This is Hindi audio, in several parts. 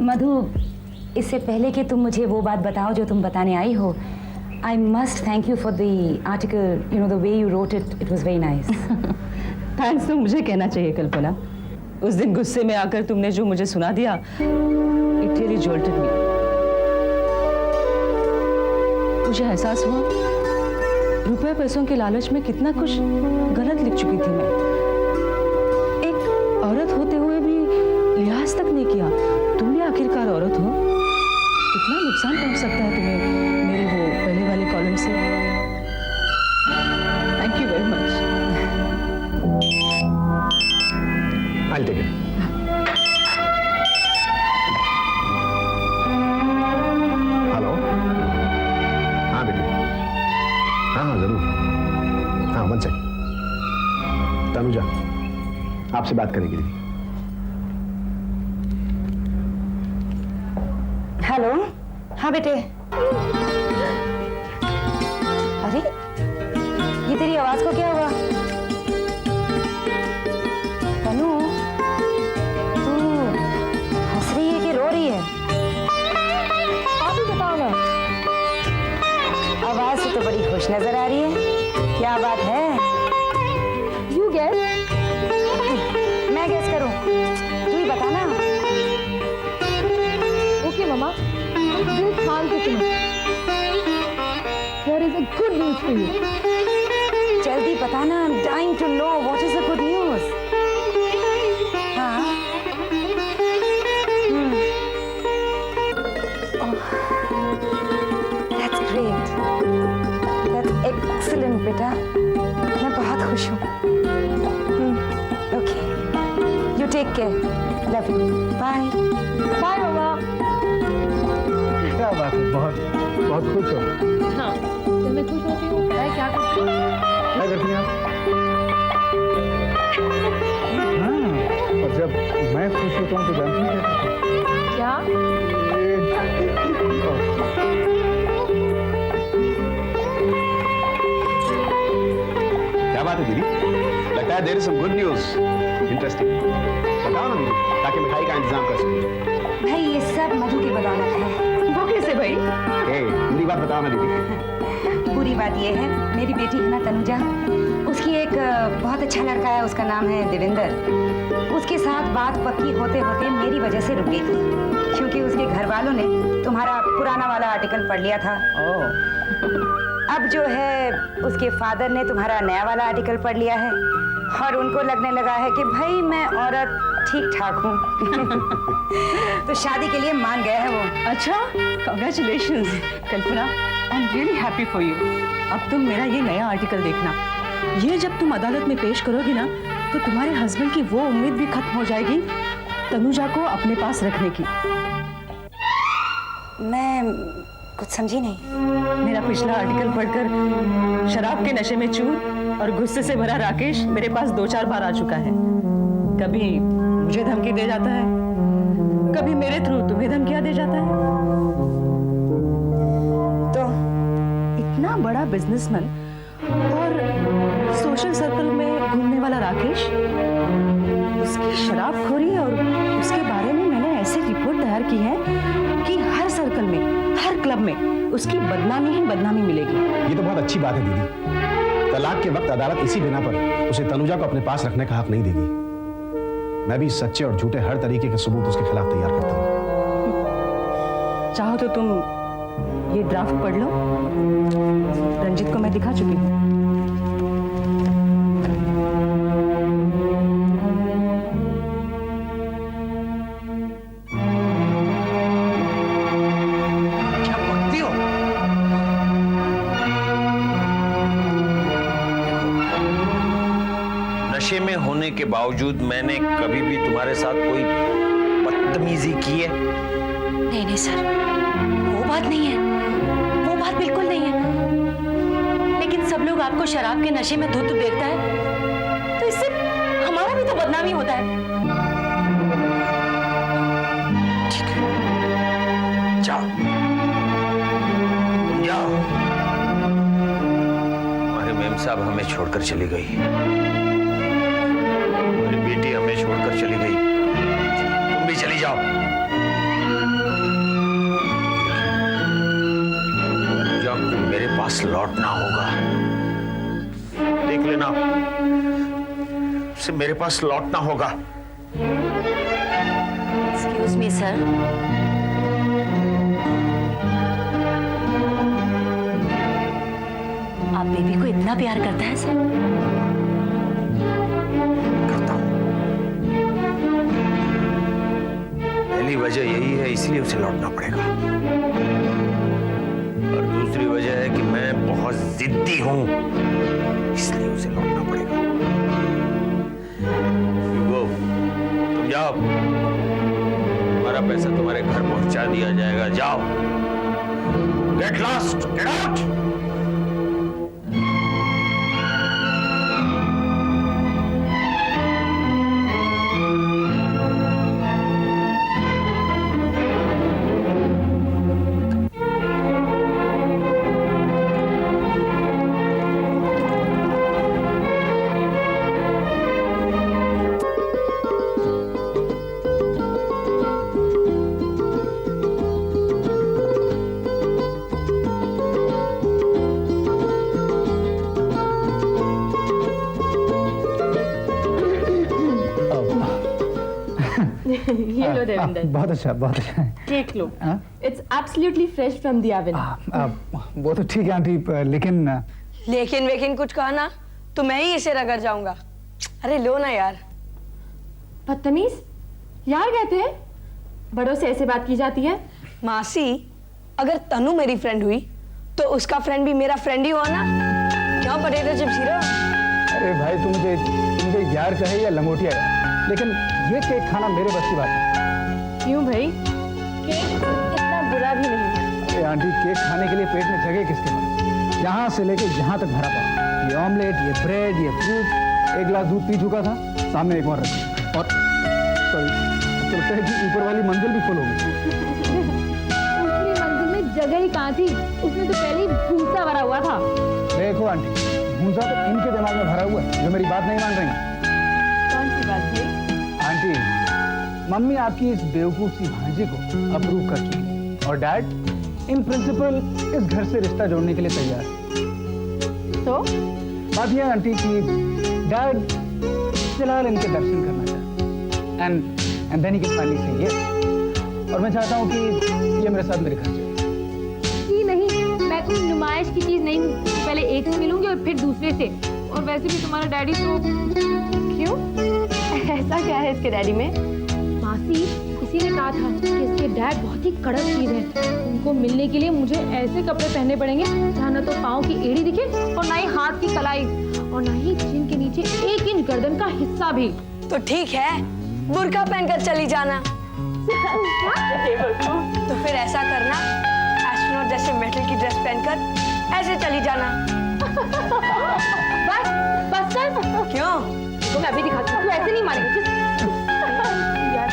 मधु, इससे पहले कि तुम मुझे वो बात बताओ जो तुम बताने आई हो, I must thank you for the article. You know, the way you wrote it, it was very nice. Thanks तो मुझे कहना चाहिए कल्पना। उस दिन गुस्से में आकर तुमने जो मुझे सुना दिया, it really jolted me. मुझे एहसास हुआ रुपए पैसों के लालच में कितना कुछ गलत लिख चुकी थी मैं। एक औरत होते हुए भी लिहाज तक नहीं किया। तुम भी आखिरकार औरत हो, कितना नुकसान पहुंच सकता है तुम्हें मेरे वो पहले वाले कॉलम से। Thank you very much. I'll take it. Hello, हाँ बेटी, हाँ जरूर, हाँ 1 सेकंड। तनुजा आपसे बात करेंगी दीदी। हेलो, हाँ बेटे। अरे, ये तेरी आवाज को क्या हुआ? तनु, तू हंस रही है कि रो रही है? आप ही बताओ ना। आवाज से तो बड़ी खुश नजर आ रही है। क्या बात है? You guess? मैं गेस करूं? तू ही बता ना। Okay, Mama. दिल शांत सुनो। There is a good news for you. जल्दी बता ना। I'm dying to know what is the good news. हाँ। Oh, that's great. That's excellent, बेटा। मैं बहुत खुश हूँ। Okay. You take care. Love you. Bye. Bye, Mama. क्या बात है, बहुत खुश हो। हाँ, जब मैं खुश होती हूँ, मैं क्या करती हूँ? क्या करती हैं आप? हाँ, और जब मैं खुश होता हूँ तो जानती हैं क्या? क्या बात है दीदी? लगता है there is some good news. Interesting. बताओ ना दीदी, ताकि मिठाई का इंतजाम कर सकूं। भाई ये सब मधु की बदौलत है। वो कैसे भाई? पूरी बात बताओ ना दीदी। पूरी बात ये है, मेरी बेटी है ना तनुजा, उसकी एक बहुत अच्छा लड़का है, उसका नाम है देवेंद्र। उसके साथ बात पक्की होते होते मेरी वजह से रुक गई थी, क्योंकि उसके घर वालों ने तुम्हारा पुराना वाला आर्टिकल पढ़ लिया था। अब जो है उसके फादर ने तुम्हारा नया वाला आर्टिकल पढ़ लिया है, और उनको लगने लगा है कि भाई मैं औरत ठीक ठाक हूँ। तो शादी के लिए मान गए हैं वो। अच्छा, congratulations Kalpana, I am really happy for you. अब तुम मेरा ये नया आर्टिकल देखना। ये जब तुम अदालत में पेश करोगी ना, तो तुम्हारे हस्बैंड की वो उम्मीद भी खत्म हो जाएगी तनुजा को अपने पास रखने की। मैं कुछ समझी नहीं। मेरा पिछला आर्टिकल पढ़कर शराब के नशे में चूर और गुस्से से भरा राकेश मेरे पास 2-4 बार आ चुका है। कभी मुझे धमकी दे जाता है, कभी मेरे थ्रू तुम्हें धमकियां दे जाता है। तो इतना बड़ा बिजनेसमैन और सोशल सर्कल में घूमने वाला राकेश, उसकी शराबखोरी और उसके बारे में मैंने ऐसी रिपोर्ट तैयार की है कि हर सर्कल में, हर क्लब में उसकी बदनामी ही बदनामी मिलेगी। ये तो बहुत अच्छी बात है दीदी। तलाक के वक्त अदालत इसी बिना पर उसे तनुजा को अपने पास रखने का हक नहीं देगी। मैं भी सच्चे और झूठे हर तरीके के सबूत उसके खिलाफ तैयार करता हूँ। चाहो तो तुम ये ड्राफ्ट पढ़ लो, रंजित को मैं दिखा चुकी हूँ। नशे में होने के बावजूद मैंने कभी भी तुम्हारे साथ कोई बदतमीजी की है? नहीं नहीं सर, वो बात नहीं है, वो बात बिल्कुल नहीं है। लेकिन सब लोग आपको शराब के नशे में धुत देखता है, तो इससे हमारा भी तो बदनामी होता है। ठीक है, जाओ जाओ। हमारे मेम साहब हमें छोड़कर चली गई, हमारी बेटी हमें छोड़कर चली गई, तुम भी चली जाओ। पास लौटना होगा। देख लेना, उसे मेरे पास लौटना होगा। एक्सक्यूज मी सर, आप बेबी को इतना प्यार करता है सर? करता हूं। पहली वजह यही है, इसलिए उसे लौटना पड़ेगा। और दूसरी वजह है कि मैं बहुत जिद्दी हूं, इसलिए उसे लौटना पड़ेगा। युगो, तुम जाओ, तुम्हारा पैसा तुम्हारे घर पहुंचा दिया जाएगा। जाओ, गेट लॉस्ट, गेट आउट। ये लो देवेंद्र, बहुत अच्छा, बहुत अच्छा। केक लो। हाँ? It's absolutely fresh from the oven. वो तो ठीक है आंटी, लेकिन लेकिन कुछ कहा ना तो मैं ही इसे रगड़ जाऊंगा। अरे लो ना यार। बदतमीज यार कहते हैं, बड़ों से ऐसे बात की जाती है? मासी, अगर तनु मेरी फ्रेंड हुई तो उसका फ्रेंड भी मेरा फ्रेंड ही हुआ ना। क्यों पोटैटो चिप्स हीरो? अरे भाई तुम मुझे यार कहे या लंगोटिया यार, लेकिन ये केक खाना मेरे बस की बात है। क्यों भाई? केक इतना बुरा भी नहीं है। अरे आंटी, केक खाने के लिए पेट में जगह किसके पास? यहाँ से लेके यहाँ तक भरा पड़ा। ये ऑमलेट, ये ब्रेड, ये फ्रूट, एक गिलास दूध पी चुका था, सामने एक और रखी। और सॉरी, तो लगता है कि ऊपर वाली मंजिल भी फुल हो गई। ऊपरी मंजिल में जगह ही कहाँ थी? उसमें तो पहले ही भूसा भरा हुआ था। देखो आंटी, भूसा तो इनके दिमाग में भरा हुआ है जो मेरी बात नहीं मान रही हैं। कौन सी बात है? आंटी, मम्मी आपकी इस बेवकूफ सी भांजी को अप्रूव कर चुकी है और डैड इन प्रिंसिपल इस घर से रिश्ता जोड़ने के लिए तैयार है। तो बात यह है आंटी कि डैड फिलहाल इनके दर्शन करना चाहते हैं and then he can finally say yes. और मैं चाहता हूँ कि ये मेरे साथ मेरे घर चले। जी नहीं, मैं कोई नुमाइश की चीज नहीं हूँ। पहले एक से मिलूंगी और फिर दूसरे से। और वैसे भी तुम्हारा डैडी तो क्यों? ऐसा क्या है इसके डैडी में? मासी, किसी ने कहा था कि इसके डैड बहुत ही कड़क चीज है। उनको मिलने के लिए मुझे ऐसे कपड़े पहनने पड़ेंगे जहाँ न तो पाँव की एड़ी दिखे और ना ही हाथ की कलाई और ना ही जिन के नीचे 1 इंच गर्दन का हिस्सा भी। तो ठीक है, बुर्का पहनकर चली जाना। तो फिर ऐसा करना, एस्ट्रोनॉट जैसे मेटल की ड्रेस पहनकर ऐसे चली जाना। बस चल। क्यों? तो मैं अभी दिखाती हूँ, तू ऐसे नहीं मानेगी। यार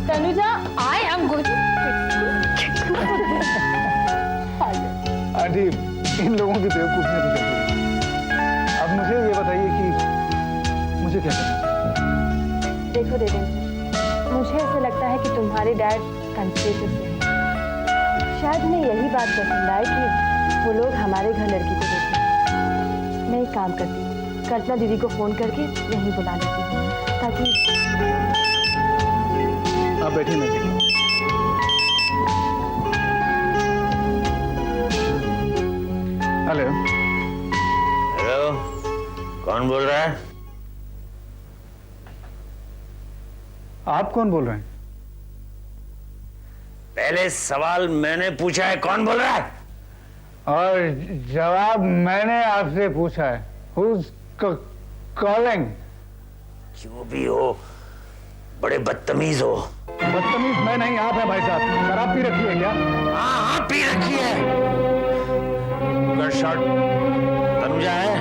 Tanuja, I am going to aunty, इन लोगों की बेवकूफियां तो चलती हैं। अब मुझे ये बताइए कि मुझे क्या करना चाहिए? देखो देवेंद्र, मुझे ऐसा लगता है कि तुम्हारे डैड कंस्पिरेटिव से हैं। शायद उन्हें यही बात पसंद आए कि वो लोग हमारे घर लड़की को देखें। मैं एक काम करती हूँ, कल्पना दीदी को फोन करके यहीं बुला लेती हूँ ताकि। आप बैठिए, मैं देखता हूँ। हेलो। हेलो, कौन बोल रहा है? आप कौन बोल रहे हैं? पहले सवाल मैंने पूछा है, कौन बोल रहा है? और जवाब मैंने आपसे पूछा है। Who's calling? जो भी हो, बड़े बदतमीज हो। बदतमीज मैं नहीं, आप है भाई साहब। शराब पी रखी है क्या? हाँ, पी रखी है। शॉट तनुजा है?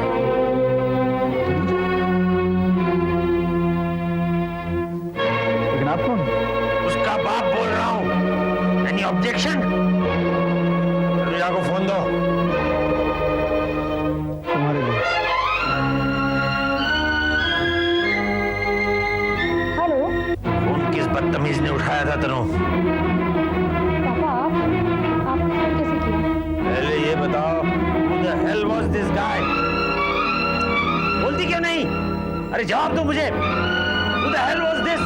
लेकिन आप कौन? उसका बाप बोल रहा हूं। Any objection? तनुजा को फोन दो। तुम्हारे लिए। हेलो फोन किस बदतमीज ने उठाया था तनु? पापा, आप कैसे किया? पहले ये बताओ, the hell was this guy? बोलती क्यों नहीं? अरे जवाब दो मुझे. Who the hell was this?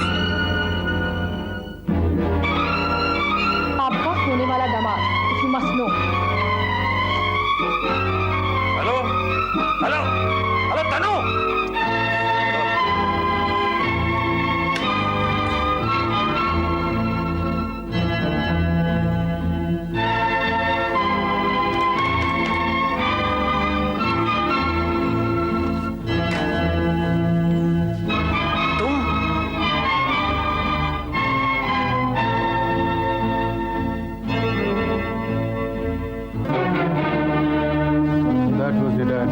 आपका होने वाला दामाद, if you must know. Hello hello hello Tanu. That was your dad.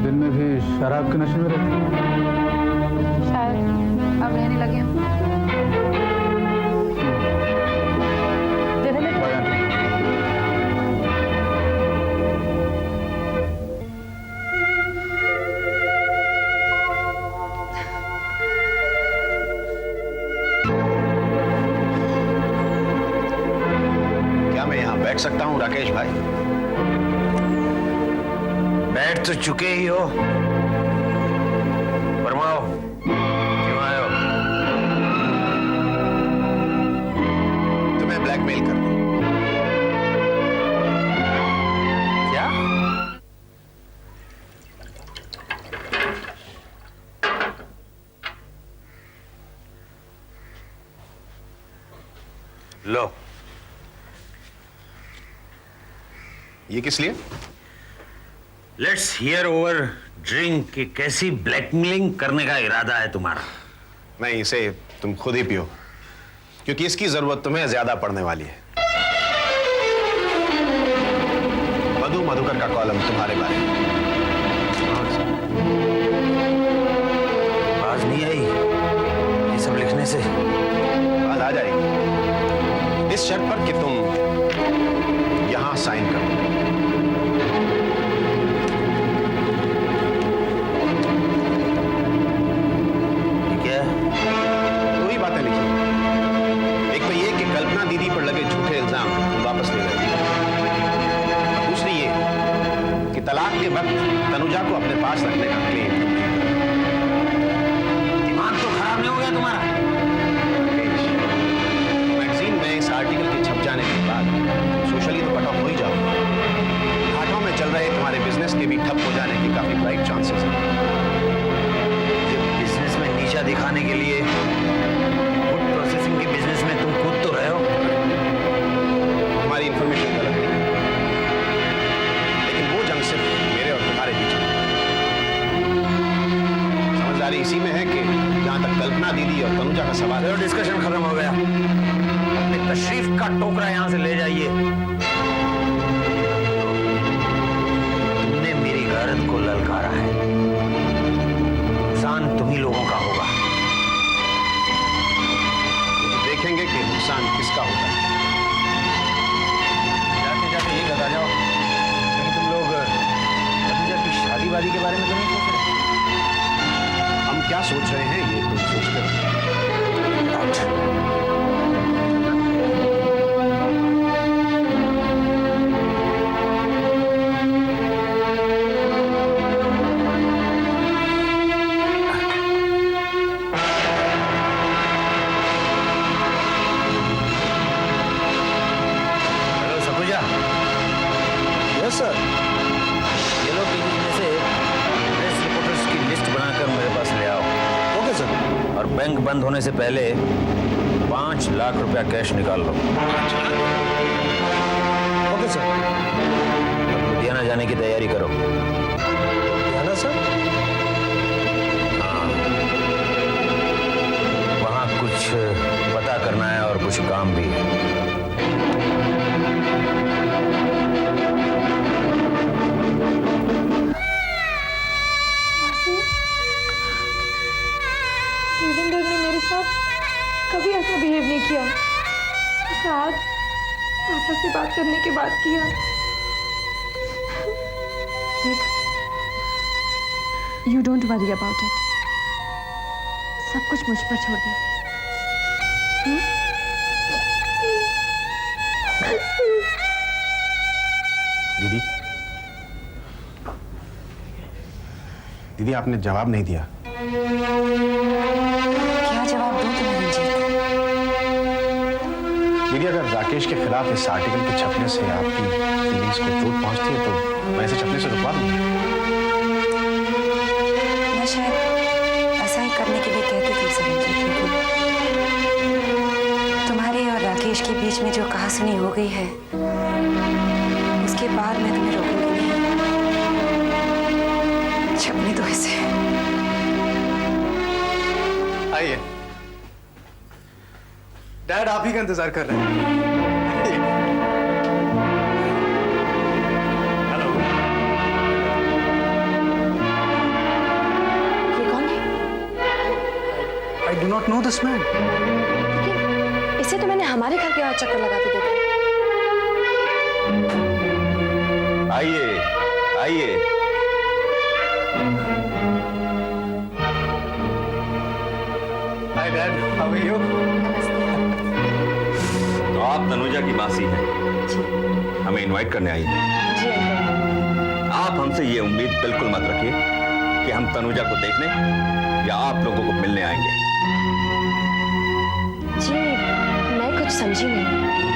दिन में भी शराब के नशे में रहते. शायद अब रहने लगे हैं. Bye, aunty. क्या मैं यहाँ बैठ सकता हूँ राकेश भाई? बैठ तो चुके ही हो. फरमाओ क्यों आए हो? तुम्हें ब्लैकमेल कर दूं. क्या? लो. ये किस लिए? लेट्स हियर ओवर ड्रिंक की कैसी ब्लैकमेलिंग करने का इरादा है तुम्हारा? नहीं, इसे तुम खुद ही पियो, क्योंकि इसकी जरूरत तुम्हें ज्यादा पड़ने वाली है. मधु मधुकर का कॉलम तुम्हारे बारे में. आवाज नहीं आई ये सब लिखने से? बात आ जाएगी, इस शर्त पर कि तुम यहां साइन करो. ठीक है. दो ही बातें लिखी. एक तो ये कि कल्पना दीदी पर लगे झूठे इल्जाम तुम वापस ले रहे हो. दूसरी ये कि तलाक के वक्त तनुजा को अपने पास रखने का क्लेम. दिमाग तो खराब नहीं हो गया तुम्हारा? मैगजीन में इस आर्टिकल के छप जाने के बाद सोशली तो कट ऑफ हो ही जाओ. घाटों में चल रहे तुम्हारे बिजनेस के भी ठप हो जाने के काफी ब्राइट चांसेस हैं. बिजनेस में नीचा दिखाने के लिए फूड प्रोसेसिंग के बिजनेस में तुम कूद तो रहे हो. तुम्हारी इंफॉर्मेशन गलत नहीं, लेकिन वो जंग सिर्फ मेरे और तुम्हारे बीच में. समझदारी इसी में है कि जहां तक कल्पना दीदी और तनुजा का सवाल है. चलो डिस्कशन खत्म हो गया. अपने तशरीफ का टोकरा यहां से ले जाइए. तुमने मेरी गैरत को ललकारा है. नुकसान तुम ही लोगों का होगा. देखेंगे कि नुकसान किसका होता है. जाते जाते ये बता जाओ, कहीं तुम लोग तनुजा की शादी वादी के बारे में तो नहीं सोच रहे? हम क्या सोच रहे हैं ये तुम सोचते रहो. हेलो सकुजा. Yes sir. ये लोग में से प्रेस रिपोर्टर्स की लिस्ट बनाकर मेरे पास ले आओ. Okay sir. और बैंक बंद होने से पहले 5 लाख रुपया कैश निकाल लो. Okay sir. अब लुधियाना जाने की तैयारी करो. लुधियाना सर? हाँ, वहाँ कुछ पता करना है और कुछ काम भी है. देवेंद्र ने मेरे साथ कभी ऐसा बिहेव नहीं किया. आज पापा से बात करने के बाद किया. You don't worry about it. सब कुछ मुझ पर छोड़ दे. दीदी आपने जवाब नहीं दिया। क्या जवाब दूं तुम्हें रंजीत? दीदी अगर राकेश के खिलाफ इस आर्टिकल के छपने से आपकी फीलिंग्स को चोट पहुंचती है तो मैं इसे छपने से रुकवा दूंगा। मैं शायद ऐसा ही करने के लिए कहती थी सरंजीत, क्योंकि तुम्हारे और राकेश के बीच में जो कहासुनी हो गई है उसके बाद मैं तुम्हें रोकूंगी नहीं। छपने दो इसे। आइए, डैड आप ही का इंतजार कर रहे हैं। हेलो। ये कौन है? I do not know this man. इसे तो मैंने हमारे घर के यहाँ चक्कर लगाते देखा। आइए आइए। Hi dad, how are you? तो आप तनुजा की मासी हैं, हमें इनवाइट करने आई हैं। जी अंकल। आप हमसे ये उम्मीद बिल्कुल मत रखिए कि हम तनुजा को देखने या आप लोगों को मिलने आएंगे। जी मैं कुछ समझी नहीं।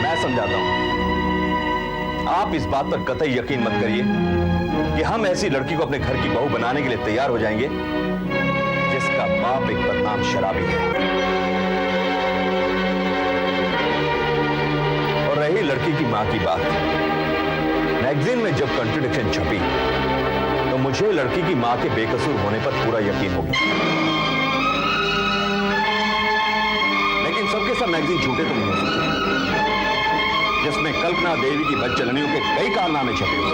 मैं समझाता हूं। आप इस बात पर कतई यकीन मत करिए कि हम ऐसी लड़की को अपने घर की बहू बनाने के लिए तैयार हो जाएंगे जिसका बाप एक बदनाम शराबी है। और रही लड़की की मां की बात, मैगजीन में जब कंट्राडिक्शन छपी तो मुझे लड़की की मां के बेकसूर होने पर पूरा यकीन हो गया। लेकिन सबके सब मैगजीन झूठे तो नहीं हो सकते, जिसमें कल्पना देवी की बदचलनियों के कई कारनामे छपे हुए।